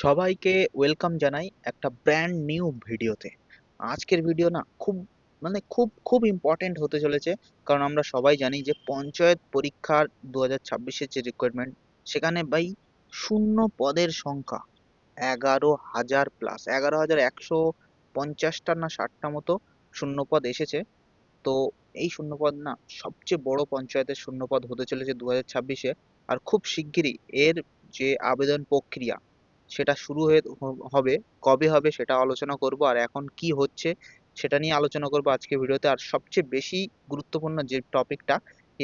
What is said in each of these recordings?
সবাইকে ওয়েলকাম জানাই একটা ব্র্যান্ড নিউ ভিডিওতে। আজকের ভিডিও না খুব খুব ইম্পর্টেন্ট হতে চলেছে। কারণ আমরা সবাই জানি যে পঞ্চায়েত পরীক্ষার 2026-এর যে রিক্রুটমেন্ট, সেখানে ভাই শূন্য পদের সংখ্যা 11,000 প্লাস, 11,150টা না 60টা মতো শূন্য পদ এসেছে। তো এই শূন্যপদ না সবচেয়ে বড় পঞ্চায়েতের শূন্যপদ হতে চলেছে 2026-এ। আর খুব শিগগিরই এর যে আবেদন প্রক্রিয়া সেটা শুরু হবে। কবে হবে সেটা আলোচনা করব, আর এখন কি হচ্ছে সেটা নিয়ে আলোচনা করব আজকে ভিডিওতে। আর সবচেয়ে বেশি গুরুত্বপূর্ণ যে টপিকটা,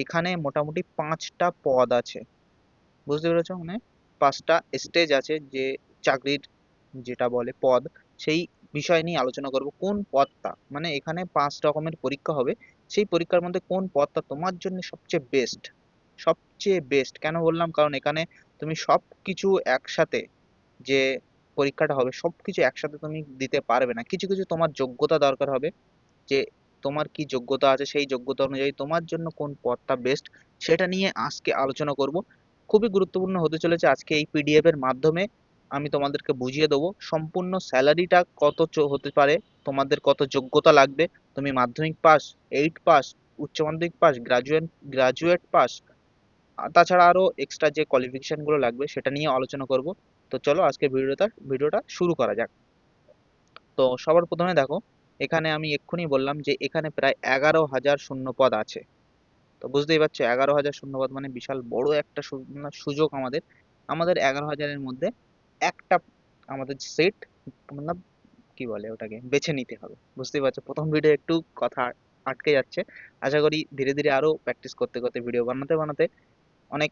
এখানে মোটামুটি 5টা পদ আছে, বুঝতে পেরেছো? মানে 5টা স্টেজ আছে যে চাকরির, যেটা বলে পদ, সেই বিষয় নিয়ে আলোচনা করব। কোন পদটা, মানে এখানে 5 রকমের পরীক্ষা হবে, সেই পরীক্ষার মধ্যে কোন পদটা তোমার জন্য সবচেয়ে বেস্ট। সবচেয়ে বেস্ট কেন বললাম, কারণ এখানে তুমি সবকিছু একসাথে, যে পরীক্ষাটা হবে সবকিছু একসাথে তুমি দিতে পারবে না। কিছু কিছু তোমার যোগ্যতা দরকার হবে, যে তোমার কি যোগ্যতা আছে, সেই যোগ্যতা অনুযায়ী তোমার জন্য কোন পথটা বেস্ট, সেটা নিয়ে আজকে আলোচনা করব। খুবই গুরুত্বপূর্ণ হতে চলেছে আজকে এই পিডিএফ এর মাধ্যমে। আমি তোমাদেরকে বুঝিয়ে দেবো সম্পূর্ণ স্যালারিটা কত হতে পারে, তোমাদের কত যোগ্যতা লাগবে, তুমি মাধ্যমিক পাস, 8 পাস, উচ্চ মাধ্যমিক পাস, গ্রাজুয়েট পাস, তাছাড়া আরো এক্সট্রা যে কোয়ালিফিকেশন গুলো লাগবে সেটা নিয়ে আলোচনা করব। তো চলো আজকে ভিডিওটা শুরু করা যাক। তো সবার প্রথমে দেখো, এখানে আমি এক্ষুনি বললাম যে এখানে প্রায় 11,000 শূন্যপদ আছে। তো বুঝতেই পারছো 11,000 শূন্যপদ মানে বিশাল বড় একটা সুযোগ আমাদের। আমাদের 11,000-এর মধ্যে একটা আমাদের সেট, মানে কি বলে ওটাকে, বেছে নিতে হবে। বুঝতেই পারছো প্রথম ভিডিও একটু কথা আটকে যাচ্ছে। আশা করি ধীরে ধীরে আরো প্র্যাকটিস করতে করতে ভিডিও বানাতে বানাতে অনেক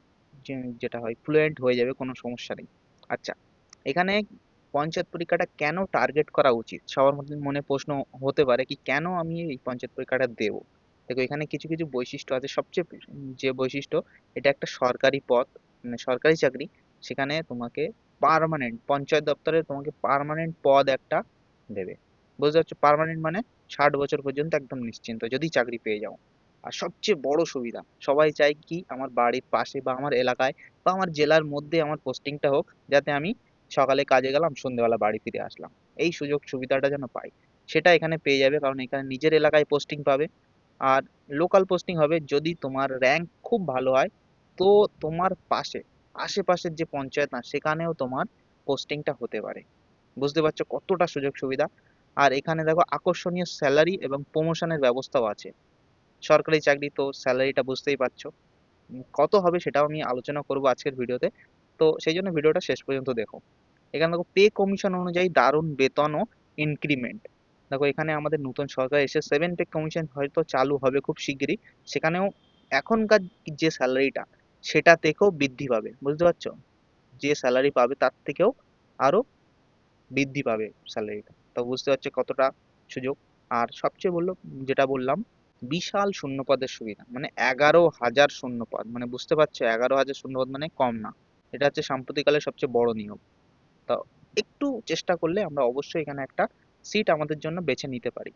যেটা হয় ফ্লুয়েন্ট হয়ে যাবে, কোনো সমস্যা নেই। আচ্ছা, এখানে পঞ্চায়েত পরীক্ষাটা কেন টার্গেট করা উচিত, সবার মধ্যে মনে প্রশ্ন হতে পারে কি কেন আমি এই পঞ্চায়েত পরীক্ষাটা দেব। দেখো এখানে কিছু কিছু বৈশিষ্ট্য আছে। সবচেয়ে যে বৈশিষ্ট্য, এটা একটা সরকারি পদ, মানে সরকারি চাকরি। সেখানে তোমাকে পার্মানেন্ট পঞ্চায়েত দপ্তরে তোমাকে পার্মানেন্ট পদ একটা দেবে। বুঝতে পারছো, পার্মানেন্ট মানে 60 বছর পর্যন্ত একদম নিশ্চিন্ত যদি চাকরি পেয়ে যাও। আর সবচেয়ে বড় সুবিধা, সবাই চায় কি আমার বাড়ির পাশে বা আমার এলাকায় বা আমার জেলার মধ্যে আমার পোস্টিংটা হোক, যাতে আমি সকালে কাজে গেলাম, সন্ধ্যেবেলা বাড়ি ফিরে আসলাম। এই সুযোগ সুবিধাটা যেন পাই, সেটা এখানে পেয়ে যাবে। কারণ এখানে নিজের এলাকায় পোস্টিং পাবে, আর লোকাল পোস্টিং হবে। যদি তোমার র্যাঙ্ক খুব ভালো হয়, তো তোমার পাশে আশেপাশের যে পঞ্চায়েত না সেখানেও তোমার পোস্টিংটা হতে পারে। বুঝতে পারছো কতটা সুযোগ সুবিধা। আর এখানে দেখো আকর্ষণীয় স্যালারি এবং প্রমোশনের ব্যবস্থাও আছে। সরকারি চাকরি তো স্যালারিটা বুঝতেই পারছো। কত হবে সেটাও আমি আলোচনা করব আজকের ভিডিওতে। তো সেই জন্য ভিডিওটা শেষ পর্যন্ত দেখো। এখানে দেখো পে কমিশন অনুযায়ী দারুণ বেতন ও ইনক্রিমেন্ট। দেখো এখানে আমাদের নতুন সরকার এসে 7 পে কমিশন হয়তো চালু হবে খুব শিগগিরই। সেখানেও এখনকার যে স্যালারিটা, সেটা থেকেও বৃদ্ধি পাবে। বুঝতে পারছো, যে স্যালারি পাবে তার থেকেও আরো বৃদ্ধি পাবে স্যালারিটা। তো বুঝতে পারছো কতটা সুযোগ। আর সবচেয়ে যেটা বললাম, বিশাল শূন্যপদের সুবিধা, মানে 11,000 শূন্যপদ, মানে বুঝতে পারছো 11,000 শূন্যপদ মানে কম না। এটা হচ্ছে সাম্প্রতিককালের সবচেয়ে বড় নিয়োগ। তো একটু চেষ্টা করলে আমরা অবশ্যই এখানে একটা সিট আমাদের জন্য বেছে নিতে পারি।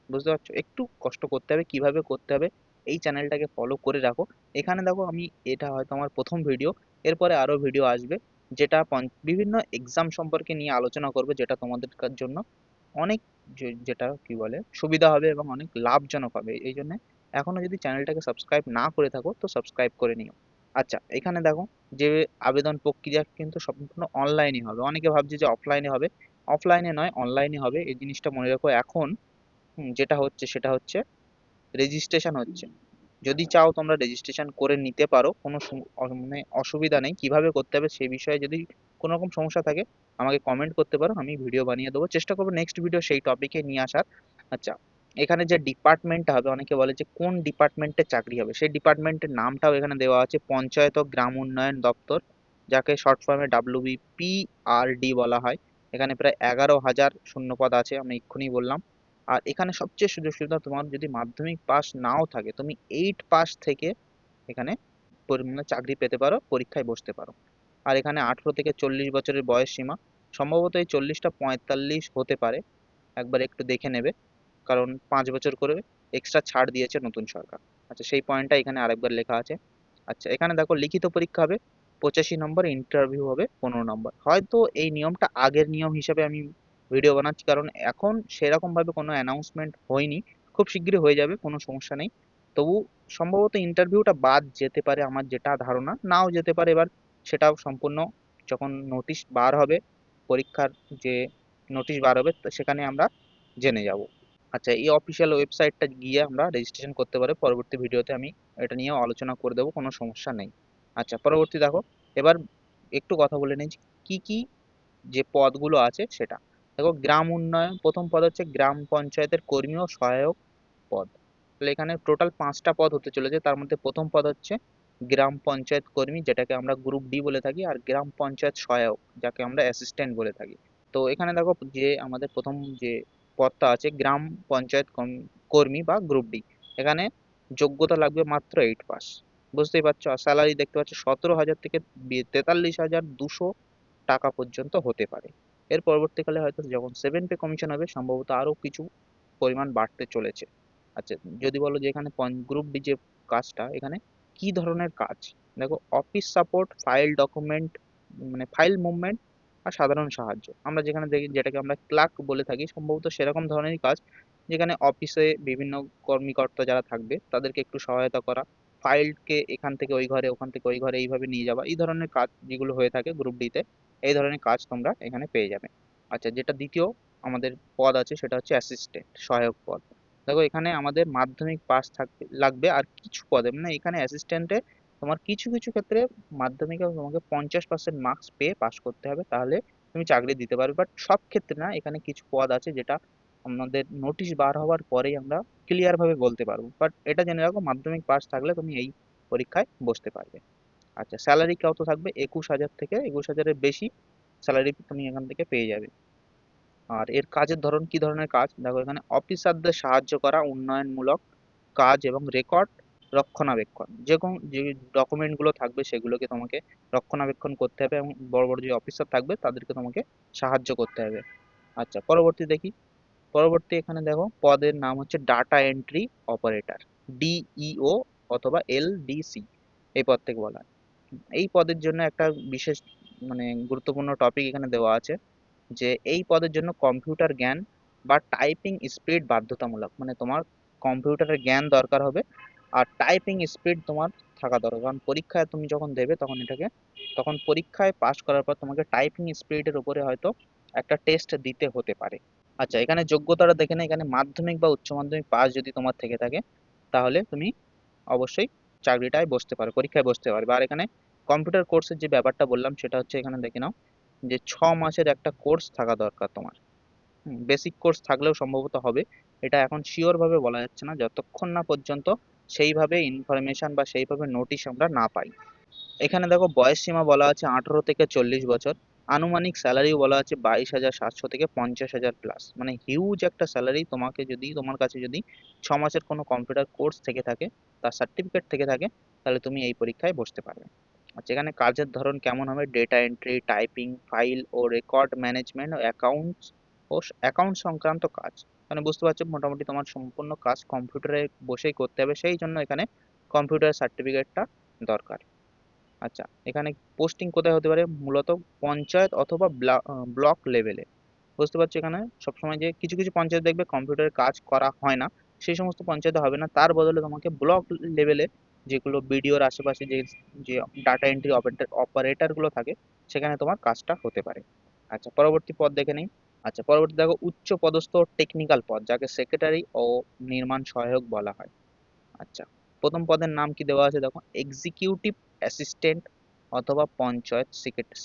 বুঝতে পারছো, একটু কষ্ট করতে হবে। কিভাবে করতে হবে, এই চ্যানেলটাকে ফলো করে রাখো। এখানে দেখো আমি, এটা হয়তো আমার প্রথম ভিডিও, এরপরে আরো ভিডিও আসবে, যেটা বিভিন্ন এক্সাম সম্পর্কে নিয়ে আলোচনা করবে, যেটা তোমাদের জন্য অনেক যেটা কি বলে সুবিধা হবে এবং অনেক লাভজনক হবে। এই জন্য এখনো যদি চ্যানেলটাকে সাবস্ক্রাইব না করে থাকো তো সাবস্ক্রাইব করে নিও। আচ্ছা, এখানে দেখো যে আবেদন প্রক্রিয়া কিন্তু সম্পূর্ণ অনলাইনে হবে। অনেকে ভাবছে যে অফলাইনে হবে, অফলাইনে নয় অনলাইনে হবে, এই জিনিসটা মনে রাখো। এখন যেটা হচ্ছে সেটা হচ্ছে রেজিস্ট্রেশন হচ্ছে। যদি চাও তোমরা রেজিস্ট্রেশন করে নিতে পারো, কোনো মানে অসুবিধা নেই। কিভাবে করতে হবে সেই বিষয়ে যদি কোনো রকম সমস্যা থাকে আমাকে কমেন্ট করতে পারো, আমি ভিডিও বানিয়ে দেবো। চেষ্টা করবো নেক্সট ভিডিও সেই টপিকে নিয়ে আসার। আচ্ছা, এখানে যে ডিপার্টমেন্টটা হবে, অনেকে বলে যে কোন ডিপার্টমেন্টে চাকরি হবে, সেই ডিপার্টমেন্টের নামটাও এখানে দেওয়া আছে, পঞ্চায়েত ও গ্রাম উন্নয়ন দপ্তর, যাকে শর্ট ফর্মে WBPRD বলা হয়। এখানে প্রায় 11,000 শূন্যপদ আছে, আমি এক্ষুনি বললাম। আর এখানে সবচেয়ে সুযোগ সুবিধা, তোমার যদি মাধ্যমিক পাস নাও থাকে, তুমি 8 পাস থেকে এখানে মানে চাকরি পেতে পারো, পরীক্ষায় বসতে পারো। আর এখানে 18 থেকে 40 বছরের বয়স সীমা, সম্ভবত এই 40টা 45 হতে পারে, একবার একটু দেখে নেবে। কারণ 5 বছর করে এক্সট্রা ছাড় দিয়েছে নতুন সরকার। আচ্ছা, সেই পয়েন্টটা এখানে আরেকবার লেখা আছে। আচ্ছা, এখানে দেখো লিখিত পরীক্ষা হবে 85 নম্বর, ইন্টারভিউ হবে 15 নম্বর। হয়তো এই নিয়মটা আগের নিয়ম হিসাবে আমি ভিডিও বানাচ্ছি, কারণ এখন সেরকম ভাবে কোনো অ্যানাউন্সমেন্ট হয়নি। খুব শিগগিরই হয়ে যাবে, কোনো সমস্যা নেই। তবু সম্ভবত ইন্টারভিউটা বাদ যেতে পারে, আমার যেটা ধারণা, নাও যেতে পারে। এবার সেটাও সম্পূর্ণ যখন নোটিশ বার হবে, পরীক্ষার যে নোটিশ বার হবে, তো সেখানে আমরা জেনে যাব। আচ্ছা, এই অফিসিয়াল ওয়েবসাইটটা গিয়ে আমরা রেজিস্ট্রেশন করতে পারি। পরবর্তী ভিডিওতে আমি এটা নিয়েও আলোচনা করে দেবো, কোনো সমস্যা নেই। আচ্ছা, পরবর্তী দেখো। এবার একটু কথা বলে নিই যে কি কি যে পদগুলো আছে সেটা। দেখো, গ্রাম উন্নয়ন প্রথম পদ হচ্ছে গ্রাম পঞ্চায়েতের কর্মী ও সহায়ক পদ। তাহলে এখানে টোটাল 5টা পদ হতে চলেছে। তার মধ্যে প্রথম পদ হচ্ছে গ্রাম পঞ্চায়েত কর্মী, যেটাকে আমরা গ্রুপ ডি বলে থাকি, আর গ্রাম পঞ্চায়েত সহায়ক, যাকে আমরা অ্যাসিস্ট্যান্ট বলে থাকি। তো এখানে দেখো, যে আমাদের প্রথম যে পদটা আছে গ্রাম পঞ্চায়েত কর্মী বা গ্রুপ ডি, এখানে যোগ্যতা লাগবে মাত্র 8 পাস। বুঝতেই পারছো। আর স্যালারি দেখতে পাচ্ছ 17,000 থেকে 43,200 টাকা পর্যন্ত হতে পারে। এর পরবর্তীকালে হয়তো যখন 7 পে কমিশন হবে, সম্ভবত আরো কিছু পরিমাণ বাড়তে চলেছে। আচ্ছা, যদি বলো যে এখানে গ্রুপ ডি যে কাজটা, এখানে কি ধরনের কাজ? দেখো, অফিস সাপোর্ট, ফাইল ডকুমেন্ট, মানে ফাইল মুভমেন্ট আর সাধারণ সাহায্য। আমরা যেখানে দেখি, যেটাকে আমরা ক্লার্ক বলে থাকি, সম্ভবত সেরকম ধরনেরই কাজ, যেখানে অফিসে বিভিন্ন কর্মকর্তা যারা থাকবে তাদেরকে একটু সহায়তা করা, ফাইলকে এখান থেকে ওই ঘরে, ওখান থেকে ওই ঘরে এইভাবে নিয়ে যাওয়া, এই ধরনের কাজ যেগুলো হয়ে থাকে গ্রুপ ডি তে, এই ধরনের কাজ তোমরা এখানে পেয়ে যাবে। আচ্ছা, যেটা দ্বিতীয় আমাদের পদ আছে সেটা হচ্ছে অ্যাসিস্ট্যান্ট, সহায়ক পদ। দেখো, এখানে আমাদের মাধ্যমিক পাস থাকবে লাগবে, আর কিছু পদে মানে এখানে অ্যাসিস্ট্যান্টে তোমার কিছু কিছু ক্ষেত্রে মাধ্যমিকে তোমাকে 50% মার্কস পেয়ে পাস করতে হবে, তাহলে তুমি চাকরি দিতে পারবে। বাট সব ক্ষেত্রে না, এখানে কিছু পদ আছে যেটা আমাদের নোটিশ বার হওয়ার পরেই আমরা ক্লিয়ার ভাবে বলতে পারবো। বাট এটা জেনে রাখো, মাধ্যমিক পাস থাকলে তুমি এই পরীক্ষায় বসতে পারবে। আচ্ছা, স্যালারি কত থাকবে? 21,000 থেকে 21,000-এর বেশি স্যালারি তুমি এখান থেকে পেয়ে যাবে। আর এর কাজের ধরন, কি ধরনের কাজ? দেখো, এখানে অফিসারদের সাহায্য করা, উন্নয়নমূলক কাজ এবং রেকর্ড রক্ষণাবেক্ষণ। যে কোন যে ডকুমেন্ট গুলো থাকবে সেগুলোকে তোমাকে রক্ষণাবেক্ষণ করতে হবে, এবং বড় বড় যে অফিসার থাকবে তাদেরকে তোমাকে সাহায্য করতে হবে। আচ্ছা, পরবর্তী দেখি। পরবর্তী এখানে দেখো, পদের নাম হচ্ছে ডাটা এন্ট্রি অপারেটর, ডিইও অথবা এলডিসি, এই পদ থেকে বলা হয়। এই পদের জন্য একটা বিশেষ মানে গুরুত্বপূর্ণ টপিক এখানে দেওয়া আছে, যে এই পদের জন্য কম্পিউটার জ্ঞান বা টাইপিং স্পিড বাধ্যতামূলক। মানে তোমার কম্পিউটারের জ্ঞান দরকার হবে, আর টাইপিং স্পিড তোমার থাকা দরকার। কারণ পরীক্ষায় তুমি যখন দেবে তখন এটাকে, তখন পরীক্ষায় পাশ করার পর তোমাকে টাইপিং স্পিডের উপরে হয়তো একটা টেস্ট দিতে হতে পারে। আচ্ছা, এখানে যোগ্যতাটা দেখে না, এখানে মাধ্যমিক বা উচ্চ মাধ্যমিক পাস যদি তোমার থেকে থাকে, তাহলে তুমি অবশ্যই চাকরিটায় বসতে পারো, পরীক্ষায় বসতে পারবে। আর এখানে কম্পিউটার কোর্সের যে ব্যাপারটা বললাম, সেটা হচ্ছে এখানে দেখে নাও যে 6 মাসের একটা কোর্স থাকা দরকার তোমার। বেসিক কোর্স থাকলেও সম্ভবত হবে, এটা এখন শিওর ভাবে বলা যাচ্ছে না, যতক্ষণ না পর্যন্ত সেইভাবে ইনফরমেশন বা সেইভাবে নোটিশ আমরা না পাই। এখানে দেখো, বয়স সীমা বলা আছে 18 থেকে 40 বছর। আনুমানিক স্যালারিও বলা আছে 22,700 থেকে 50,000 প্লাস। মানে হিউজ একটা স্যালারি। তোমাকে যদি, তোমার কাছে যদি 6 মাসের কোনো কম্পিউটার কোর্স থেকে থাকে, তার সার্টিফিকেট থেকে থাকে, তাহলে তুমি এই পরীক্ষায় বসতে পারবে। আচ্ছা, এখানে কাজের ধরন কেমন হবে? ডেটা এন্ট্রি, টাইপিং, ফাইল ও রেকর্ড ম্যানেজমেন্ট ও অ্যাকাউন্ট সংক্রান্ত কাজ। মানে বুঝতে পারছো, মোটামুটি তোমার সম্পূর্ণ কাজ কম্পিউটারে বসেই করতে হবে, সেই জন্য এখানে কম্পিউটার সার্টিফিকেটটা দরকার। আচ্ছা, এখানে পোস্টিং কোথায় হতে পারে? মূলত পঞ্চায়েত অথবা ব্লক লেভেলে। বুঝতে পারছো, এখানে সবসময় যে কিছু কিছু পঞ্চায়েত দেখবে কম্পিউটারের কাজ করা হয় না, সেই সমস্ত পঞ্চায়েতে হবে না। তার বদলে তোমাকে ব্লক লেভেলে, যেগুলো বিডিওর আশেপাশে যে যে ডাটা এন্ট্রি অপারেটর গুলো থাকে, সেখানে তোমার কাজটা হতে পারে। আচ্ছা, পরবর্তী পদ দেখে নেই। আচ্ছা, পরবর্তী দেখো, উচ্চ পদস্থ টেকনিক্যাল পদ, যাকে সেক্রেটারি ও নির্মাণ সহায়ক বলা হয়। আচ্ছা, প্রথম পদের নাম কি দেওয়া আছে? দেখো, এক্সিকিউটিভ অ্যাসিস্ট্যান্ট অথবা পঞ্চায়েত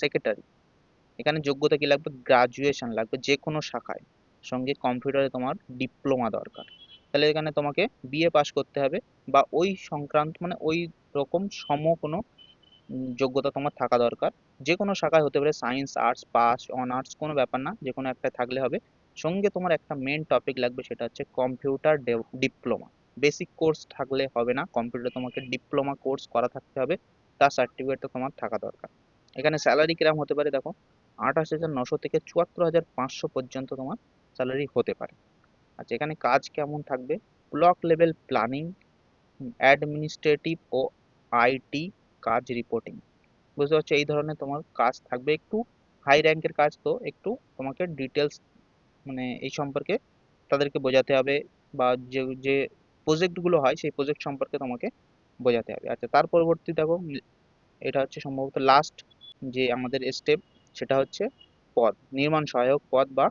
সেক্রেটারি। এখানে যোগ্যতা কি লাগবে? গ্রাজুয়েশন লাগবে যে কোনো শাখায়, সঙ্গে কম্পিউটারে তোমার ডিপ্লোমা দরকার। তাহলে এখানে তোমাকে বিএ পাস করতে হবে, বা ওই সংক্রান্ত মানে ওই রকম কোনো যোগ্যতা তোমার থাকা দরকার। যে কোনো শাখায় হতে পারে, সায়েন্স, আর্টস, পাস, অনার্স, কোনো ব্যাপার না, যে কোনো একটা থাকলে হবে। সঙ্গে তোমার একটা মেন টপিক লাগবে, সেটা হচ্ছে কম্পিউটার ডিপ্লোমা। বেসিক কোর্স থাকলে হবে না, কম্পিউটার তোমাকে ডিপ্লোমা কোর্স করা থাকতে হবে, তার সার্টিফিকেটটা তোমার থাকা দরকার। এখানে স্যালারি কিরকম হতে পারে? দেখো, 28,900 থেকে 74,500 পর্যন্ত তোমার স্যালারি হতে পারে। আচ্ছা, এখানে কাজ কেমন থাকবে? ব্লক লেভেল প্ল্যানিং, অ্যাডমিনিস্ট্রেটিভ ও আইটি কাজ, রিপোর্টিং। বুঝতে পারছো? এই ধরনের তোমার কাজ থাকবে, একটু হাই র্যাঙ্কের কাজ, তো একটু তোমাকে ডিটেলস মানে এই সম্পর্কে তাদেরকে বোঝাতে হবে, বা যে যে প্রজেক্ট গুলো হয় সেই প্রজেক্ট সম্পর্কে তোমাকে বোঝাতে হবে। আচ্ছা, তার পরবর্তী দেখো, এটা হচ্ছে সম্ভবত লাস্ট যে আমাদের স্টেপ, সেটা হচ্ছে পদ, নির্মাণ সহায়ক পদ বা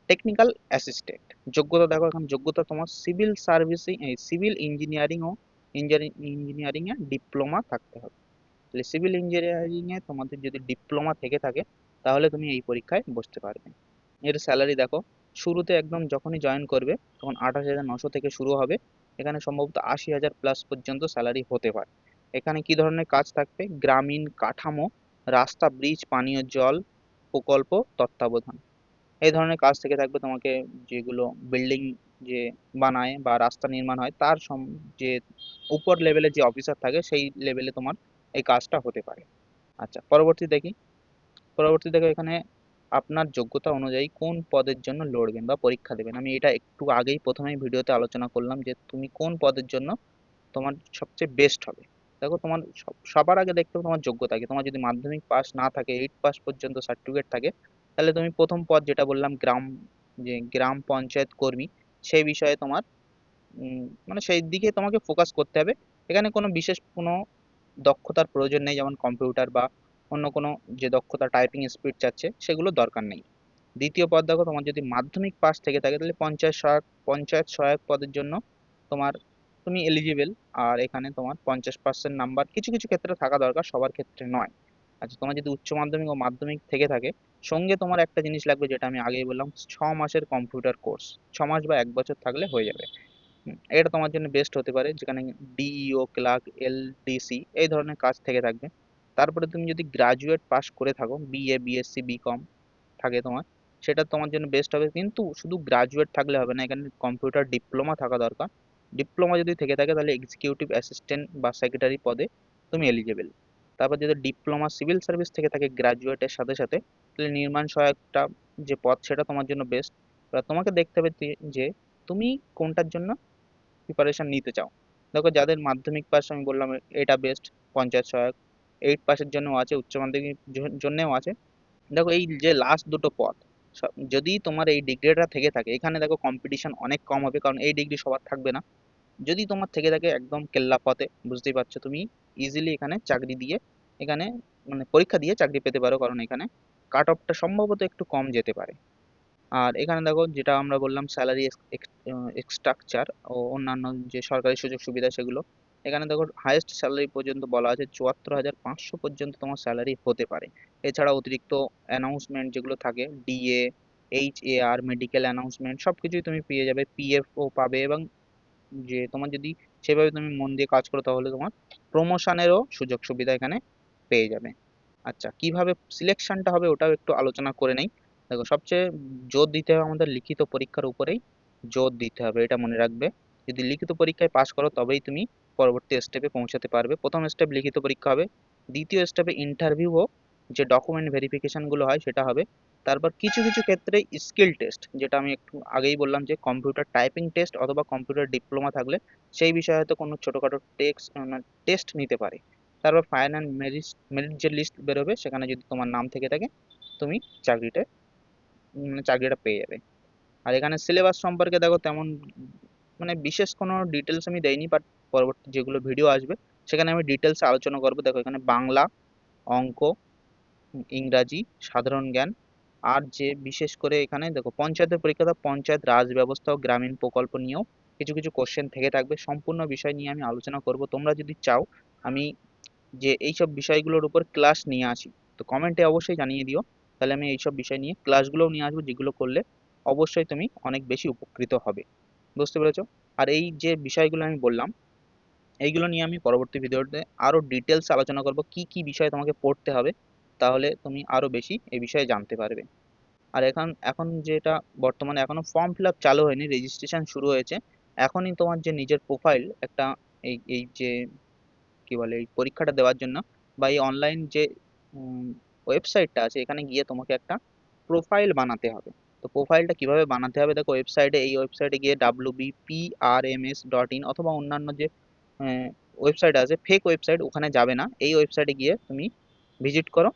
টেকনিক্যাল অ্যাসিস্ট্যান্ট। যোগ্যতা দেখো, এখন যোগ্যতা তোমার সিভিল সার্ভিসিং, সিভিল ইঞ্জিনিয়ারিং ও ইঞ্জিনিয়ারিং এ ডিপ্লোমা থাকতে হবে। তাহলে সিভিল ইঞ্জিনিয়ারিং এ তোমাদের যদি ডিপ্লোমা থেকে থাকে তাহলে তুমি এই পরীক্ষায় বসতে পারবে। এর স্যালারি দেখো, শুরুতে একদম যখনই জয়েন করবে তখন 28,900 থেকে শুরু হবে, এখানে সম্ভবত 80,000 প্লাস পর্যন্ত স্যালারি হতে পারে। এখানে কি ধরনের কাজ থাকবে? গ্রামীণ কাঠামো, রাস্তা, ব্রিজ, পানীয় জল প্রকল্প তত্ত্বাবধান, এই ধরনের কাজ থেকে থাকবে। তোমাকে যেগুলো বিল্ডিং যে বানায় বা রাস্তা নির্মাণ হয় তার যে উপর লেভেলের যে অফিসার থাকে সেই লেভেলে তোমার এই কাজটা হতে পারে। আচ্ছা, পরবর্তী দেখি। পরবর্তী দেখো, এখানে আপনার যোগ্যতা অনুযায়ী কোন পদের জন্য লড়বেন বা পরীক্ষা দেবেন। আমি এটা একটু আগেই প্রথমেই ভিডিওতে আলোচনা করলাম যে তুমি কোন পদের জন্য তোমার সবচেয়ে বেস্ট হবে। দেখো, তোমার সবার আগে দেখতে হবে তোমার যোগ্যতা কি। তোমার যদি মাধ্যমিক পাস না থাকে, 8 পাস পর্যন্ত সার্টিফিকেট থাকে, তাহলে তুমি প্রথম পদ যেটা বললাম গ্রাম পঞ্চায়েত কর্মী, সেই বিষয়ে তোমার মানে সেই দিকে তোমাকে ফোকাস করতে হবে। এখানে কোনো বিশেষ কোনো দক্ষতার প্রয়োজন নেই, যেমন কম্পিউটার বা অন্য কোনো যে দক্ষতা, টাইপিং স্পিড চাচ্ছে, সেগুলো দরকার নেই। দ্বিতীয় পদ দেখো, তোমার যদি মাধ্যমিক পাস থেকে থাকে তাহলে পঞ্চায়েত সহায়ক পদের জন্য তোমার তুমি এলিজিবল। আর এখানে তোমার 50% নাম্বার কিছু কিছু ক্ষেত্রে থাকা দরকার, সবার ক্ষেত্রে নয়। আচ্ছা, তোমার যদি উচ্চ মাধ্যমিক ও মাধ্যমিক থেকে থাকে, সঙ্গে তোমার একটা জিনিস লাগবে যেটা আমি আগেই বললাম, 6 মাসের কম্পিউটার কোর্স, 6 মাস বা 1 বছর থাকলে হয়ে যাবে। এটা তোমার জন্য বেস্ট হতে পারে, যেখানে ডিইও, ক্লার্ক, এলডিসি এই ধরনের কাজ থেকে থাকবে। তারপরে তুমি যদি গ্রাজুয়েট পাস করে থাকো, বিএ, বিএসসি, বিকম থাকে তোমার, সেটা তোমার জন্য বেস্ট হবে। কিন্তু শুধু গ্রাজুয়েট থাকলে হবে না, এখানে কম্পিউটার ডিপ্লোমা থাকা দরকার। ডিপ্লোমা যদি থেকে থাকে তাহলে এক্সিকিউটিভ অ্যাসিস্ট্যান্ট বা সেক্রেটারি পদে তুমি এলিজিবল। তারপর যদি ডিপ্লোমা সিভিল সার্ভিস থেকে থাকে গ্রাজুয়েটের সাথে সাথে, তাহলে নির্মাণ সহায়কটা যে পদ সেটা তোমার জন্য বেস্ট। এবার তোমাকে দেখতে হবে যে তুমি কোনটার জন্য প্রিপারেশন নিতে চাও। দেখো, যাদের মাধ্যমিক পাস আমি বললাম এটা বেস্ট, পঞ্চায়েত সহায়ক। 8 পাসের জন্য আছে, উচ্চ মাধ্যমিক জন্যও আছে। দেখো, এই যে লাস্ট দুটো পদ, যদি তোমার এই ডিগ্রিটা থেকে থাকে, এখানে দেখো কম্পিটিশন অনেক কম হবে, কারণ এই ডিগ্রি সবার থাকবে না। যদি তোমার থেকে থাকে একদম কেল্লা পথে, বুঝতেই পারছো, তুমি ইজিলি এখানে চাকরি দিয়ে, এখানে মানে পরীক্ষা দিয়ে চাকরি পেতে পারো, কারণ এখানে কাট অফটা সম্ভবত একটু কম যেতে পারে। আর এখানে দেখো, যেটা আমরা বললাম স্যালারি স্ট্রাকচার ও অন্যান্য যে সরকারি সুযোগ সুবিধা সেগুলো, এখানে দেখো হাইয়েস্ট স্যালারি পর্যন্ত বলা আছে 74,500 পর্যন্ত তোমার স্যালারি হতে পারে। এছাড়া অতিরিক্ত অ্যানাউন্সমেন্ট যেগুলো থাকে, ডিএ, এইচএআর, মেডিকেল অ্যানাউন্সমেন্ট সবকিছুই তুমি পেয়ে যাবে, পিএফ ও পাবে। এবং যে তোমার যদি সেভাবে তুমি মন দিয়ে কাজ করো তাহলে তোমার প্রমোশনেরও সুযোগ সুবিধা এখানে পেয়ে যাবে। আচ্ছা, কিভাবে সিলেকশনটা হবে ওটাও একটু আলোচনা করে নেই। দেখো, সবচেয়ে জোর দিতে হবে আমাদের লিখিত পরীক্ষার উপরেই জোর দিতে হবে, এটা মনে রাখবে। যদি লিখিত পরীক্ষায় পাশ করো তবেই তুমি পরবর্তী স্টেপে পৌঁছাতে পারবে। প্রথম স্টেপ লিখিত পরীক্ষা হবে, দ্বিতীয় স্টেপে ইন্টারভিউ ও যে ডকুমেন্ট ভেরিফিকেশন গুলো হয় সেটা হবে। তারপর কিছু কিছু ক্ষেত্রে স্কিল টেস্ট, যেটা আমি একটু আগেই বললাম যে কম্পিউটার টাইপিং টেস্ট অথবা কম্পিউটার ডিপ্লোমা থাকলে সেই বিষয়ে হয়তো কোনো ছোটখাটো টেস্ট নিতে পারে। তারপর ফাইনাল মেরিট যে লিস্ট বেরোবে সেখানে যদি তোমার নাম থেকে থাকে তুমি চাকরিটা চাকরিটা পেয়ে যাবে। আর এখানে সিলেবাস সম্পর্কে দেখো তেমন মানে বিশেষ কোনো ডিটেলস আমি দেইনি, বাট পরবর্তী যেগুলো ভিডিও আসবে সেখানে আমি ডিটেলস আলোচনা করবো। দেখো, এখানে বাংলা, অঙ্ক, ইংরাজি, সাধারণ জ্ঞান। আর যে বিশেষ করে এখানে দেখো পঞ্চায়েতের পরীক্ষাটা পঞ্চায়েত রাজ ব্যবস্থা ও গ্রামীণ প্রকল্প নিয়েও কিছু কিছু কোশ্চেন থেকে থাকবে। সম্পূর্ণ বিষয় নিয়ে আমি আলোচনা করব, তোমরা যদি চাও আমি যে এইসব বিষয়গুলোর উপর ক্লাস নিয়ে আসি তো কমেন্টে অবশ্যই জানিয়ে দিও, তাহলে আমি এইসব বিষয় নিয়ে ক্লাসগুলোও নিয়ে আসবো, যেগুলো করলে অবশ্যই তুমি অনেক বেশি উপকৃত হবে। বুঝতে পেরেছো? আর এই যে বিষয়গুলো আমি বললাম এইগুলো নিয়ে আমি পরবর্তী ভিডিওতে আরো ডিটেলস আলোচনা করব, কি কি বিষয় তোমাকে পড়তে হবে, তাহলে তুমি আরো বেশি এই বিষয়ে জানতে পারবে। আর এখন এখন যেটা বর্তমানে এখনো ফর্ম ফিল আপ চালু হয়নি, রেজিস্ট্রেশন শুরু হয়েছে। এখনই তোমার যে নিজের প্রোফাইল একটা এই এই যে কি বলে এই পরীক্ষাটা দেওয়ার জন্য বা এই অনলাইন যে ওয়েবসাইটটা আছে এখানে গিয়ে তোমাকে একটা প্রোফাইল বানাতে হবে। তো প্রোফাইলটা কিভাবে বানাতে হবে, দেখো এই ওয়েবসাইটে গিয়ে wbprms.in অথবা অন্যান্য যে ওয়েবসাইট আছে ফেক ওয়েবসাইট, ওখানে যাবে না, এই ওয়েবসাইটে গিয়ে তুমি ভিজিট করো,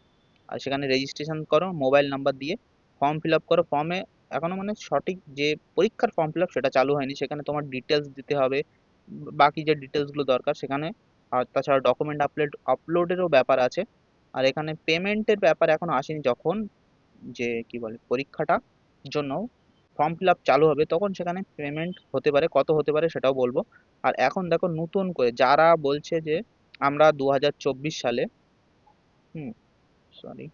আর সেখানে রেজিস্ট্রেশন করো মোবাইল নাম্বার দিয়ে, ফর্ম ফিল আপ করো। ফর্মে এখনো মানে সঠিক যে পরীক্ষার ফর্ম ফিল আপ সেটা চালু হয়নি, সেখানে তোমার ডিটেলস দিতে হবে, বাকি যে ডিটেলসগুলো দরকার সেখানে। আর তাছাড়া ডকুমেন্ট আপলোডেরও ব্যাপার আছে। আর এখানে পেমেন্টের ব্যাপার এখনো আসেনি, যখন যে কি বলে পরীক্ষাটা জন্য ফর্ম ফিল আপ চালু হবে তখন সেখানে পেমেন্ট হতে পারে, কত হতে পারে সেটাও বলবো। আর এখন দেখো নতুন করে যারা বলছে যে আমরা 2024 সালে, হুম, সরি,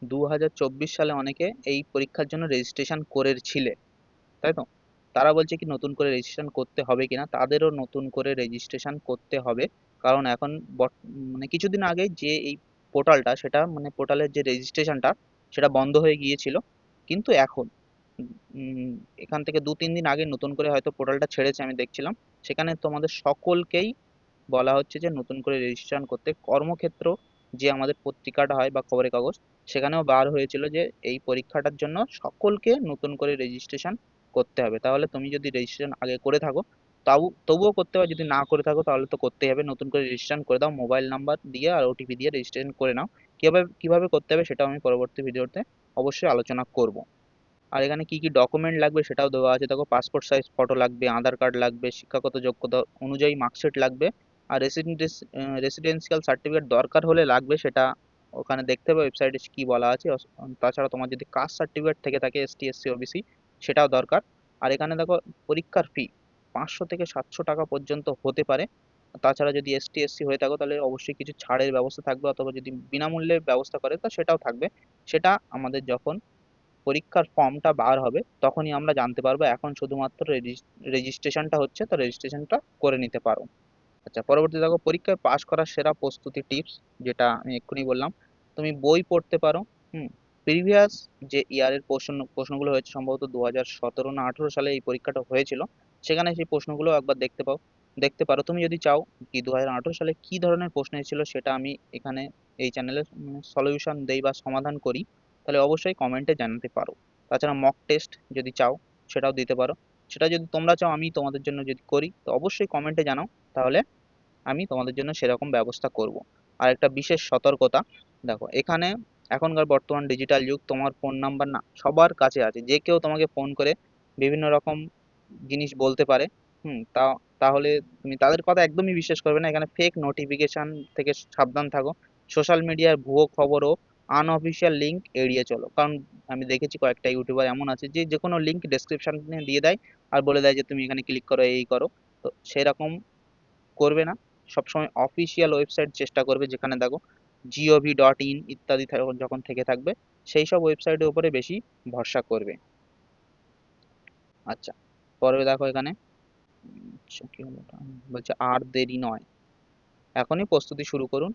2024 সালে অনেকে এই পরীক্ষার জন্য রেজিস্ট্রেশন করেছিলে, তাই তো? তারা বলছে কি নতুন করে রেজিস্ট্রেশন করতে হবে কিনা, তাদেরও নতুন করে রেজিস্ট্রেশন করতে হবে। কারণ এখন মানে কিছুদিন আগে যে এই পোর্টালটা, সেটা মানে পোর্টালের যে রেজিস্ট্রেশনটা সেটা বন্ধ হয়ে গিয়েছিল। কিন্তু এখন উম, এখান থেকে 2-3 দিন আগে নতুন করে হয়তো পোর্টালটা ছেড়েছে, আমি দেখছিলাম। সেখানে তোমাদের সকলকেই বলা হচ্ছে যে নতুন করে রেজিস্ট্রেশন করতে। কর্মক্ষেত্র যে আমাদের পত্রিকাটা হয় বা খবরের কাগজ, সেখানেও বার হয়েছিল যে এই পরীক্ষাটার জন্য সকলকে নতুন করে রেজিস্ট্রেশন করতে হবে। তাহলে তুমি যদি রেজিস্ট্রেশন আগে করে থাকো তাও তবুও করতে হবে, যদি না করে থাকো তাহলে তো করতেই হবে। নতুন করে রেজিস্ট্রেশন করে দাও, মোবাইল নাম্বার দিয়ে আর ওটিপি দিয়ে রেজিস্ট্রেশন করে নাও। কিভাবে কিভাবে করতে হবে সেটাও আমি পরবর্তী ভিডিওতে অবশ্যই আলোচনা করব। আর এখানে কি কি ডকুমেন্ট লাগবে সেটাও দেওয়া আছে দেখো, পাসপোর্ট সাইজ ফটো লাগবে, আধার কার্ড লাগবে, শিক্ষাগত যোগ্যতা অনুযায়ী মার্কশিট লাগবে, আর রেসিডেন্সিয়াল সার্টিফিকেট দরকার হলে লাগবে, সেটা ওখানে দেখতে হবে ওয়েবসাইটে কি বলা আছে। তাছাড়া তোমার যদি কাস্ট সার্টিফিকেট থেকে থাকে, এসটি এসসি ওবিসি, সেটাও দরকার। আর এখানে দেখো পরীক্ষার ফি 500 থেকে 700 টাকা পর্যন্ত হতে পারে। তাছাড়া যদি এসটি এসসি হয়ে থাকো তাহলে অবশ্যই কিছু ছাড়ের ব্যবস্থা থাকবে, অথবা যদি বিনামূল্যে ব্যবস্থা করে তা সেটাও থাকবে। সেটা আমাদের যখন পরীক্ষার ফর্মটা বার হবে তখনই আমরা জানতে পারবো। এখন শুধুমাত্র রেজিস্ট্রেশনটা হচ্ছে, তো রেজিস্ট্রেশনটা করে নিতে পারো। আচ্ছা, পরবর্তী দেখো পরীক্ষায় পাশ করার সেরা প্রস্তুতি টিপস, যেটা আমি এক্ষুনি বললাম। তুমি বই পড়তে পারো। হুম, প্রিভিয়াস যে ইয়ারের প্রশ্নগুলো হয়েছে, সম্ভবত 2017 না 18 সালে এই পরীক্ষাটা হয়েছিল, সেখানে সেই প্রশ্নগুলো একবার দেখতে পারো তুমি যদি চাও। কি 2018 সালে কি ধরনের প্রশ্ন এসেছিল সেটা আমি এখানে এই চ্যানেলে সলিউশন দেই বা সমাধান করি, তাহলে অবশ্যই কমেন্টে জানাতে পারো। তাছাড়া মক টেস্ট যদি চাও সেটাও দিতে পারো। সেটা যদি তোমরা চাও আমি তোমাদের জন্য যদি করি, তো অবশ্যই কমেন্টে জানাও, তাহলে আমি তোমাদের জন্য সেরকম ব্যবস্থা করব। আর একটা বিশেষ সতর্কতা, দেখো এখানে এখনকার বর্তমান ডিজিটাল যুগ, তোমার ফোন নাম্বার না সবার কাছে আছে, যে কেউ তোমাকে ফোন করে বিভিন্ন রকম জিনিস বলতে পারে। তা তাহলে তুমি তাদের কথা একদমই বিশ্বাস করবে না। এখানে ফেক নোটিফিকেশন থেকে সাবধান থাকো। সোশ্যাল মিডিয়ার ভুয়ো খবর ও আনঅফিসিয়াল লিঙ্ক এড়িয়ে চলো, কারণ আমি দেখেছি কয়েকটা ইউটিউবার এমন আছে যে যে কোনো লিঙ্ক ডেসক্রিপশনে দিয়ে দেয় আর বলে দেয় যে তুমি এখানে ক্লিক করো, এই করো। তো সেরকম করবে না। সবসময় অফিসিয়াল ওয়েবসাইট চেষ্টা করবে, যেখানে দেখো gov.in ইত্যাদি যখন থেকে থাকবে, সেই সব ওয়েবসাইটের উপরে বেশি ভরসা করবে। আচ্ছা, পরে দেখো এখানে আচ্ছা, কি হলো এটা? বলছে আর দেরি নয়, এখনই প্রস্তুতি শুরু করুন।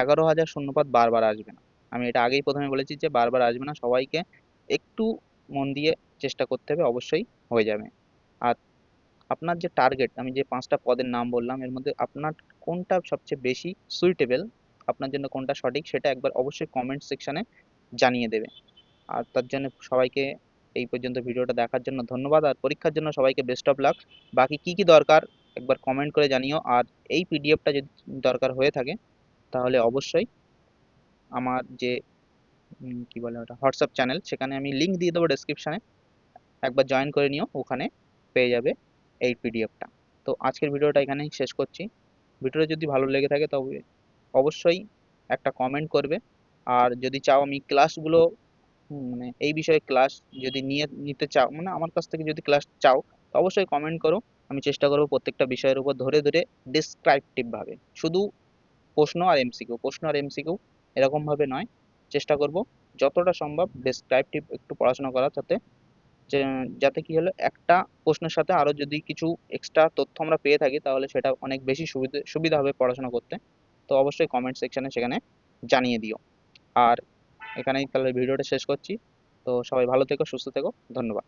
11,000 শূন্যপদ বারবার আসবে না। আমি এটা আগেই প্রথমে বলেছি যে বারবার আসবে না, সবাইকে একটু মন দিয়ে চেষ্টা করতে হবে, অবশ্যই হয়ে যাবে। আর আপনার যে টার্গেট, আমি যে 5টা পদের নাম বললাম এর মধ্যে আপনার কোনটা সবচেয়ে বেশি সুইটেবল, আপনার জন্য কোনটা সঠিক, সেটা একবার অবশ্যই কমেন্ট সেকশনে জানিয়ে দেবে। আর তার জন্য সবাইকে এই পর্যন্ত ভিডিওটা দেখার জন্য ধন্যবাদ, আর পরীক্ষার জন্য সবাইকে বেস্ট অফ লাক। বাকি কি কি দরকার একবার কমেন্ট করে জানিও। আর এই পিডিএফটা যদি দরকার হয়ে থাকে তাহলে অবশ্যই আমার যে কি বলে ওটা হোয়াটসঅ্যাপ চ্যানেল, সেখানে আমি লিংক দিয়ে দেবো ডেসক্রিপশনে, একবার জয়েন করে নিও, ওখানে পেয়ে যাবে এই পিডিএফটা। তো আজকের ভিডিওটা এখানেই শেষ করছি। ভিডিওটা যদি ভালো লেগে থাকে তবে অবশ্যই একটা কমেন্ট করবে। আর যদি চাও আমি ক্লাসগুলো মানে এই বিষয়ে ক্লাস যদি নিতে চাও, মানে আমার কাছ থেকে যদি ক্লাস চাও, তো অবশ্যই কমেন্ট করো। আমি চেষ্টা করবো প্রত্যেকটা বিষয়ের উপর ধরে ধরে ডিসক্রাইপটিভ ভাবে, শুধু প্রশ্ন আর এমসিকিউ এরকম ভাবে নয়, চেষ্টা করব যতটা সম্ভব ডেসক্রাইপটিভ একটু পড়াশোনা করা, যাতে যাতে কি হলো একটা প্রশ্নের সাথে আরো যদি কিছু এক্সট্রা তথ্য আমরা পেয়ে থাকি তাহলে সেটা অনেক বেশি সুবিধা হবে পড়াশোনা করতে। তো অবশ্যই কমেন্ট সেকশনে সেখানে জানিয়ে দিও। আর এখানেই তাহলে ভিডিওটা শেষ করছি। তো সবাই ভালো থেকো, সুস্থ থেকো, ধন্যবাদ।